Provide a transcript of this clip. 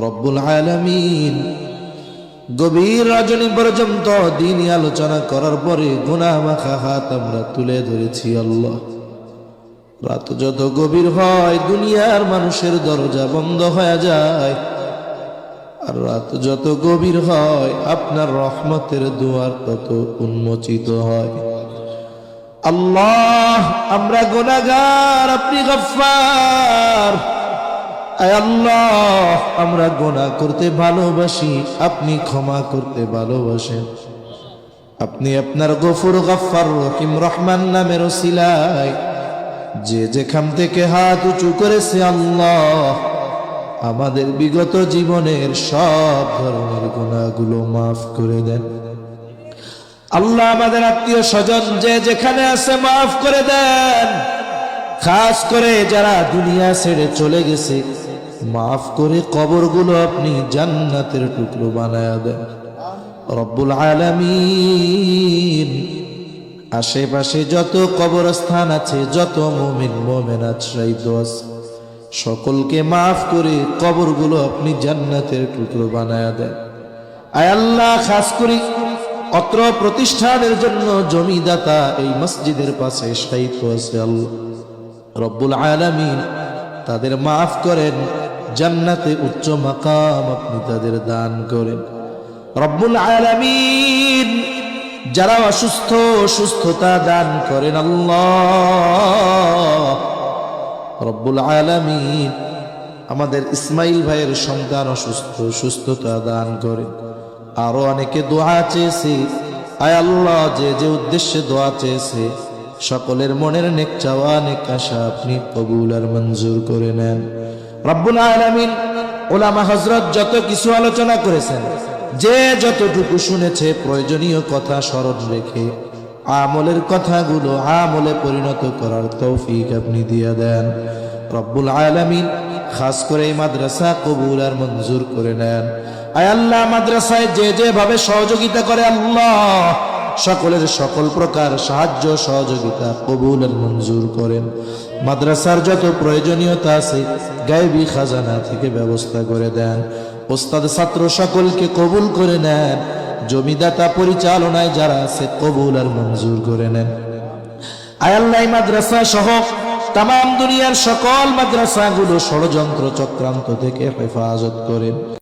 রব্বুল আলামিন গভীর রজনী পর্যন্ত দিনই আলোচনা করার পরে গুনাহ মাখা হাত আমরা তুলে ধরেছি। আল্লাহ, রাত যত গভীর হয় দুনিয়ার মানুষের দরজা বন্ধ হয়ে যায়, আর রাত যত গভীর হয় আপনার রহমতের দুয়ার তত উন্মোচিত হয়। আল্লাহ, আমরা গুনাহগার, আপনি গফফার। আয় আল্লাহ, আমরা গুনাহ করতে ভালোবাসি, আপনি ক্ষমা করতে ভালোবাসেন। আপনি আপনার গফুর, গফফার, রহিম, রহমান নামের ওসিলায় যে যেখান থেকে হাত উঁচু করেছে আল্লাহ আমাদের বিগত জীবনের সব ধরনের গুনাহগুলো মাফ করে দেন। আল্লাহ, আমাদের আত্মীয় স্বজন যে যেখানে আছে মাফ করে দেন। খাস করে যারা দুনিয়া ছেড়ে চলে গেছে মাফ করে কবরগুলো আপনি জান্নাতের টুকরো বানায়া দেন রব্বুল আলামিন। আশেপাশে যত কবরস্থান আছে, যত মুমিন মুমিনাত শহীদ আছে, সকলকে মাফ করে কবরগুলো আপনি জান্নাতের টুকরো বানায়া দেন। আয় আল্লাহ, খাস করে অত্র প্রতিষ্ঠানের জন্য জমিদাতা এই মসজিদের পাশে শহীদ আছে আল্লাহ রব্বুল আলামিন, তাদের মাফ করেন, জান্নাতে উচ্চ মাকাম আপনি তাদের দান করেন রব্বুল আলামিন। যারা অসুস্থ সুস্থতা দান করেন আল্লাহ রব্বুল আলামিন। আমাদের ইসমাইল ভাইয়ের সন্তান অসুস্থ, সুস্থতা দান করেন। আরো অনেকে দোয়া চেয়েছে, আয় আল্লাহ, যে যে উদ্দেশ্যে দোয়া চেয়েছে সকলের মনের নেক চাওয়া, নেক আশা আপনি কবুল আর মঞ্জুর করে নেন রব্বুল আলামিন। ওলামা হযরত যত কিছু আলোচনা করেছেন, যে যতটুকু শুনেছে প্রয়োজনীয় কথা স্মরণ রেখে আমলের কথাগুলো আমলে পরিণত করার তৌফিক আপনি দিয়ে দেন রব্বুল আলামিন। খাস করে এই মাদ্রাসা কবুল আর মঞ্জুর করে নেন। আয় আল্লাহ, মাদ্রাসায় যে যেভাবে সহযোগিতা করে আল্লাহ সকলের সকল প্রকার সাহায্য সহযোগিতা কবুল আর মঞ্জুর করেন। মাদ্রাসার যত প্রয়োজনীয়তা আছে গায়বী খাজানা থেকে ব্যবস্থা করে দেন। ওস্তাদ ছাত্র সকলকে কবুল করে নেন। জমিদাতা পরিচালনায় যারা আছে কবুল আর মঞ্জুর করে নেন। আয় আল্লাহ, মাদ্রাসা সহ তাম দুনিয়ার সকল মাদ্রাসাগুলো ষড়যন্ত্র চক্রান্ত থেকে হেফাজত করেন।